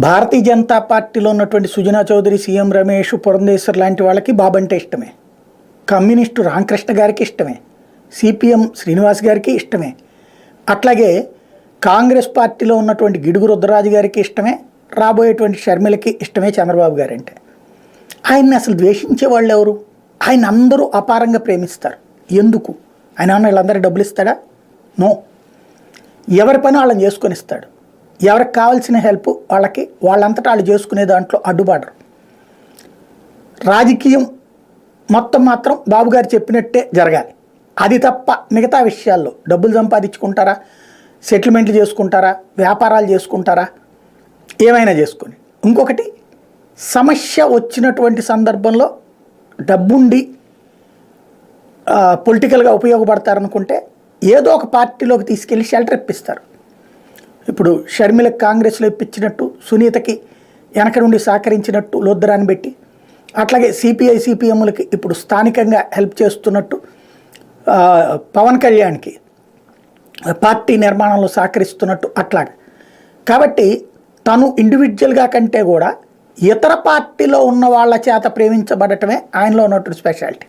భారతీయ జనతా పార్టీలో ఉన్నటువంటి సుజనా చౌదరి, సీఎం రమేష్, పురంధేశ్వర్ లాంటి వాళ్ళకి బాబు అంటే ఇష్టమే. కమ్యూనిస్టు రామకృష్ణ గారికి ఇష్టమే. సిపిఎం శ్రీనివాస్ గారికి ఇష్టమే. అట్లాగే కాంగ్రెస్ పార్టీలో ఉన్నటువంటి గిడుగు రుద్రరాజు గారికి ఇష్టమే. రాబోయేటువంటి షర్మిలకి ఇష్టమే చంద్రబాబు గారు అంటే. ఆయన్ని అసలు ద్వేషించే వాళ్ళు ఎవరు? ఆయన అందరూ అపారంగా ప్రేమిస్తారు. ఎందుకు? ఆయన అన్న వీళ్ళందరూ డబ్బులు ఇస్తాడా? నో. ఎవరి పని వాళ్ళని చేసుకొని ఇస్తాడు. ఎవరికి కావాల్సిన హెల్ప్ వాళ్ళకి వాళ్ళంతటా వాళ్ళు చేసుకునే దాంట్లో అడ్డుపడరు. రాజకీయం మొత్తం మాత్రం బాబు గారు చెప్పినట్టే జరగాలి. అది తప్ప మిగతా విషయాల్లో డబ్బులు సంపాదించుకుంటారా, సెటిల్మెంట్లు చేసుకుంటారా, వ్యాపారాలు చేసుకుంటారా, ఏమైనా చేసుకొని. ఇంకొకటి, సమస్య వచ్చినటువంటి సందర్భంలో డబ్బుండి పొలిటికల్గా ఉపయోగపడతారనుకుంటే ఏదో ఒక పార్టీలోకి తీసుకెళ్ళి షెల్టర్ ఇప్పిస్తారు. ఇప్పుడు షర్మిలకు కాంగ్రెస్లో ఇప్పించినట్టు, సునీతకి వెనక నుండి సహకరించినట్టు లోద్దరాన్ని పెట్టి, అట్లాగే సిపిఐ సిపిఎంలకి ఇప్పుడు స్థానికంగా హెల్ప్ చేస్తున్నట్టు పవన్ కళ్యాణ్కి పార్టీ నిర్మాణంలో సహకరిస్తున్నట్టు అట్లాగా. కాబట్టి తను ఇండివిజువల్గా కంటే కూడా ఇతర పార్టీలో ఉన్న వాళ్ళ చేత ప్రేమించబడటమే ఆయనలో ఉన్నటువంటి స్పెషాలిటీ.